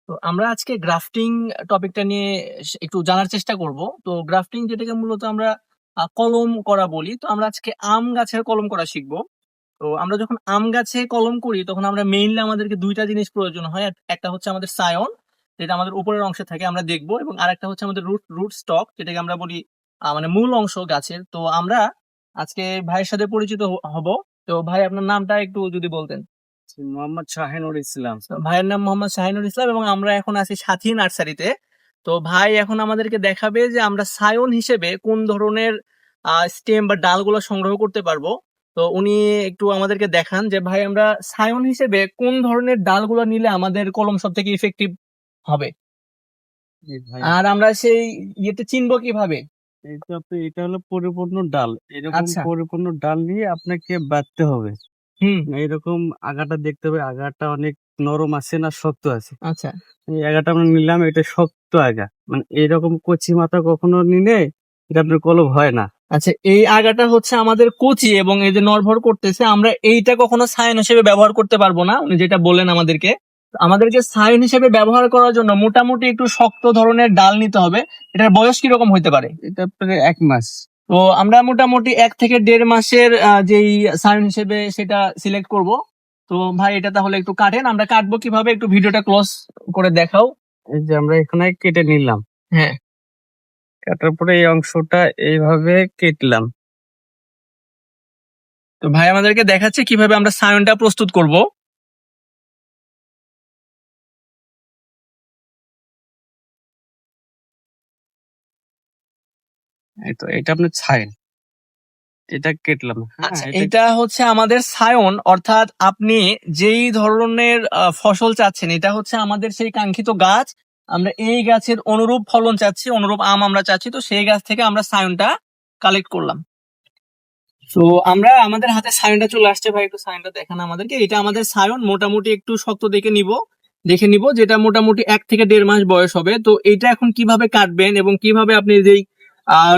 তো আমরা আজকে গ্রাফটিং টপিকটা নিয়ে একটু জানার চেষ্টা করব। তো গ্রাফটিং যেটাকে মূলত আমরা কলম করা বলি। তো আমরা আজকে আম গাছের কলম করা শিখবো। তো আমরা যখন আম গাছে কলম করি তখন আমরা মেইনলি আমাদেরকে দুইটা জিনিস প্রয়োজন হয়। একটা হচ্ছে আমাদের সায়ন, যেটা আমাদের উপরের অংশে থাকে আমরা দেখবো, এবং আরেকটা হচ্ছে আমাদের রুট রুট স্টক, যেটাকে আমরা বলি মানে মূল অংশ গাছের। তো আমরা আজকে ভাইয়ের সাথে পরিচিত হব। তো ভাই, আপনার নামটা একটু যদি বলতেন। মোহাম্মদ শাহিনুর ইসলাম। তো ভাইয়ের নাম মোহাম্মদ শাহিনুর ইসলাম, এবং আমরা এখন আছি সাথী নার্সারিতে। তো ভাই এখন আমাদেরকে দেখাবে যে আমরা সায়ন হিসেবে কোন ধরনের স্টেম বা ডালগুলো সংগ্রহ করতে পারবো। তো উনি একটু আমাদেরকে দেখান যে ভাই, আমরা সায়ন হিসেবে কোন ধরনের ডালগুলো নিলে আমাদের কলম সব থেকে ইফেক্টিভ হবে, আর আমরা সেই ইয়েতে চিনবো কিভাবে। এটা হলো পরিপূর্ণ ডাল। এরকম আচ্ছা। পরিপূর্ণ ডাল নিয়ে আপনাকে বাঁধতে হবে। হুম। এরকম আগাটা দেখতে হবে, আগাটা অনেক নরম আছে না শক্ত আছে। আচ্ছা। এই আগাটা আমরা নিলাম, এটা শক্ত আগা, মানে এরকম কচি মাথা কখনো নিলে এটা আপনার কলম হয় না। আচ্ছা, এই আগাটা হচ্ছে আমাদের কচি এবং এই যে নড়বড় করতেছে, আমরা এইটা কখনো সায়ন হিসেবে ব্যবহার করতে পারবো না, উনি যেটা বললেন আমাদেরকে। আমাদেরকে সায়ন হিসেবে ব্যবহার করার জন্য মোটামুটি একটু শক্ত ধরনের ডাল নিতে হবে। এটার বয়স কিরকম হতে পারে? এটা আপনার 1 মাস। তো আমরা মোটামুটি 1 থেকে 1.5 মাসের যেই সায়ন হিসেবে সেটা সিলেক্ট করব। তো ভাই, এটা তাহলে একটু কাটেন। আমরা কাটবো কিভাবে, একটু ভিডিওটা ক্লোজ করে দেখাও। এই যে আমরা এখানে কেটে নিলাম, হ্যাঁ। কাটার পরে এই অংশটা এইভাবে কেটলাম। তো ভাই আমাদেরকে দেখাচ্ছে কিভাবে আমরা সায়নটা প্রস্তুত করব। এই তো এটা আপনার ছাই, এটা কেটলাম। হ্যাঁ, আচ্ছা, এটা হচ্ছে আমাদের সায়ন, অর্থাৎ আপনি যেই ধরনের ফসল চাচ্ছেন, এটা হচ্ছে আমাদের সেই কাঙ্ক্ষিত গাছ। আমরা এই গাছের অনুরূপ ফলন চাচ্ছি, অনুরূপ আম আমরা চাচ্ছি, তো সেই গাছ থেকে আমরা সায়নটা কালেক্ট করলাম। তো আমরা আমাদের হাতে সায়নটা চলে আসছে। ভাই, একটু সায়নটা দেখান আমাদেরকে। এটা আমাদের সায়ন, মোটামুটি একটু শক্ত দেখে নিব, যেটা মোটামুটি 1 থেকে 1.5 মাস বয়স হবে। তো এটা এখন কিভাবে কাটবেন এবং কিভাবে আপনি যেই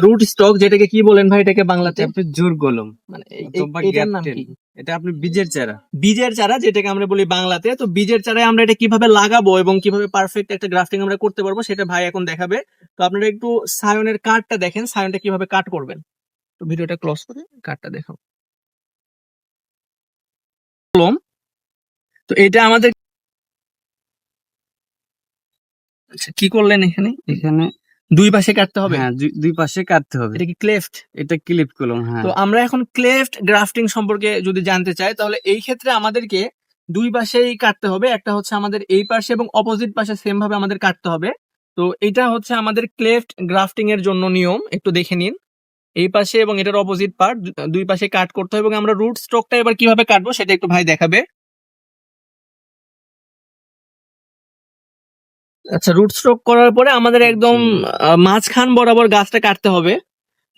রুট স্টক, যেটাকে কি বলেন ভাই এটাকে বাংলাতে? আপনি জোর কলম, মানে এটার নাম কি? এটা আপনি বীজের চারা। বীজের চারা, যেটাকে আমরা বলি বাংলাতে। তো বীজের চারায় আমরা এটা কিভাবে লাগাবো এবং কিভাবে পারফেক্ট একটা গ্রাফটিং আমরা করতে পারবো, সেটা ভাই এখন দেখাবে। তো আপনারা একটু সায়নের কাটটা দেখেন, সায়নটা কিভাবে কাট করবেন। তো ভিডিওটা ক্লোজ করে কাটটা দেখাও। তো এটা আমাদের কি করলেন এখানে? এখানে দুই পাশে কাটতে হবে। হ্যাঁ, দুই পাশে কাটতে হবে। এটা কি ক্লেফট? এটা ক্লিপ কলম। হ্যাঁ, তো আমরা এখন ক্লেফট গ্রাফটিং সম্পর্কে যদি জানতে চাই, তাহলে এই ক্ষেত্রে আমাদেরকে দুই পাশেই কাটতে হবে। একটা হচ্ছে আমাদের এই পাশে এবং অপোজিট পাশে সেম ভাবে আমাদের কাটতে হবে। তো এটা হচ্ছে আমাদের ক্লেফট গ্রাফটিং এর জন্য নিয়ম, একটু দেখে নিন। এই পাশে এবং এটার অপোজিট পার্ট দুই পাশে কাট করতে হবে। এবং আমরা রুট স্ট্রোকটা এবার কিভাবে কাটবো সেটা একটু ভাই দেখাবে। আচ্ছা, রুট স্ট্রোক করার পরে আমাদের একদম মাঝখান বরাবর গাছটা কাটতে হবে।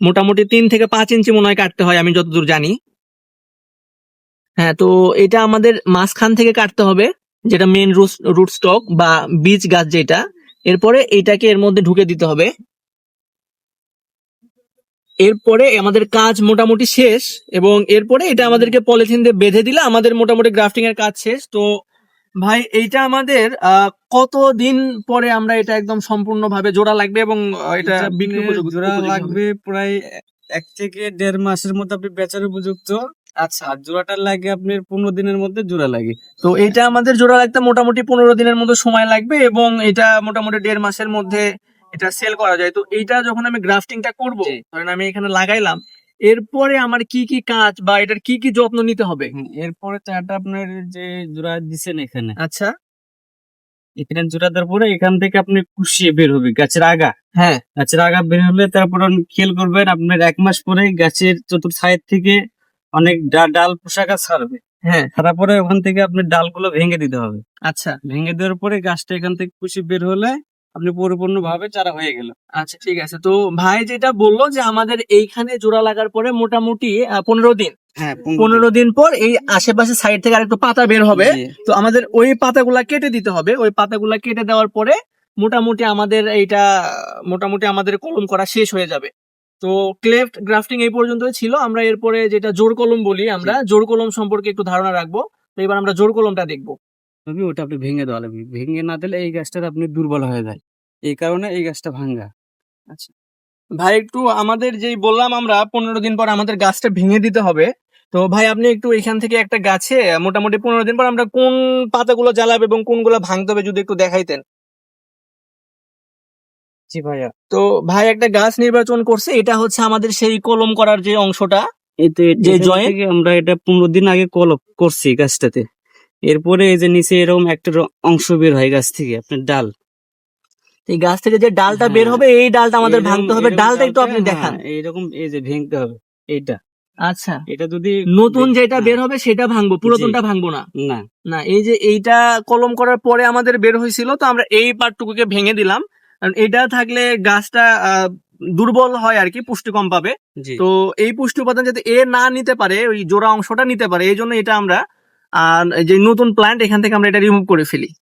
মোটামুটি 3 থেকে 5 ইঞ্চি মনে হয় কাটতে হয়, আমি যতদূর জানি। হ্যাঁ, তো এটা আমাদের মাঝখান থেকে কাটতে হবে, যেটা মেন রুট স্টক বা বীজ গাছ যেটা। এরপরে এটাকে এর মধ্যে ঢুকে দিতে হবে। এরপরে আমাদের কাজ মোটামুটি শেষ, এবং এরপরে এটা আমাদেরকে পলিথিন দিয়ে বেঁধে দিলে আমাদের মোটামুটি গ্রাফটিং এর কাজ শেষ। তো ভাই, এইটা আমাদের কতদিন পরে আমরা এটা একদম সম্পূর্ণভাবে জোড়া লাগবে এবং এটা বিক্রি উপযোগী জোড়া হবে? লাগবে প্রায় 1 থেকে 1.5 মাসের মধ্যে আপনি বেচার উপযুক্ত। আচ্ছা। আর জোড়াটা লাগে আপনার 15 দিনের মধ্যে জোড়া লাগে। তো এটা আমাদের জোড়া লাগতে মোটামুটি 15 দিনের মতো সময় লাগবে, এবং এটা মোটামুটি 1.5 মাসের মধ্যে এটা সেল করা যায়। তো এইটা যখন আমি গ্রাফটিংটা করব, ধরেন আমি এখানে লাগাইলাম, এরপরে আমার কি কি কাজ বা এটার কি কি যত্ন নিতে হবে? এরপরে চাটা আপনার যে জোড়া দিচ্ছেন এখানে, আচ্ছা। এখানে জোড়া দেওয়ার পরে এখান থেকে আপনি কুশিয়ে বের হবে গাছের আগা। হ্যাঁ। গাছের আগা বের হলে তারপর খেয়াল করবেন আপনার 1 মাস পরে গাছের চতুর্থ সাইড থেকে অনেক ডাল পোশাকা ছাড়বে। হ্যাঁ। ছাড়ার পরে ওখান থেকে আপনি ডালগুলো ভেঙে দিতে হবে। আচ্ছা। ভেঙে দেওয়ার পরে গাছটা এখান থেকে কুশি বের হলে আপনি পরিপূর্ণ ভাবে চারা হয়ে গেল। আচ্ছা, ঠিক আছে। তো ভাই যেটা বললো যে আমাদের এইখানে জোড়া লাগার পরে মোটামুটি 15 দিন, হ্যাঁ, 15 দিন পর এই আশেপাশে সাইড থেকে আরেকটু পাতা বের হবে। তো আমাদের ওই পাতাগুলা কেটে দিতে হবে। ওই পাতাগুলা কেটে দেওয়ার পরে মোটামুটি আমাদের এইটা মোটামুটি আমাদের কলম করা শেষ হয়ে যাবে। তো ক্লেফট গ্রাফটিং এই পর্যন্তই ছিল। আমরা এরপরে যেটা জোড় কলম বলি, আমরা জোড় কলম সম্পর্কে একটু ধারণা রাখবো। তো এবার আমরা জোড় কলমটা দেখবো। হবে ওটা আপনি ভেঙে দেওয়া লাগবে। ভেঙে না দিলে এই গাছটা আপনি দুর্বল হয়ে যায়, এই কারণে এই গাছটা ভাঙ্গা। আচ্ছা ভাই, একটু আমাদের যেই বললাম আমরা 15 দিন পর আমাদের গাছটা ভেঙে দিতে হবে, তো ভাই আপনি একটু এখান থেকে একটা গাছে মোটামুটি 15 দিন পর আমরা কোন পাতাগুলো জ্বালাবো এবং কোনগুলো ভাঙতে হবে যদি একটু দেখাইতেন। জি ভাইয়া। তো ভাই একটা গাছ নির্বাচন করছে, এটা হচ্ছে আমাদের সেই কলম করার যে অংশটা, এই তো যে এখান জয়েন্ট। থেকে আমরা এটা 15 দিন আগে কলপ করছি গাছটাতে। এরপরে এই যে নিচে এরকম একটা অংশ বের হয় গাছ থেকে, আপনার ডাল। এই গাছ থেকে যে ডালটা বের হ্যাঁ, হবে এই ডালটা আমাদের এরকম ভাঙতে হবে, এরকম ডালটা একটু ডালটা, আপনি দেখান। হ্যাঁ এইরকম এই যে ভেঙতে হবে এইটা। আচ্ছা, এটা যদি নতুন যেটা হ্যাঁ, বের হবে সেটা ভাঙবো, জি, পুরাতনটা ভাঙবো না। না না, এই যে এইটা কলম করার পরে আমাদের বের হয়েছিল, তো আমরা এই পার্টটুকুকে ভেঙে দিলাম, কারণ এটা থাকলে গাছটা দুর্বল হয় আর কি, পুষ্টি কম পাবে। জি। তো এই পুষ্টি উপাদান যাতে এ না নিতে পারে, ওই জোড়া অংশটা নিতে পারে, এই জন্য এটা আমরা যে নতুন প্ল্যান্ট এখান থেকে আমরা এটা রিমুভ করে ফেলি।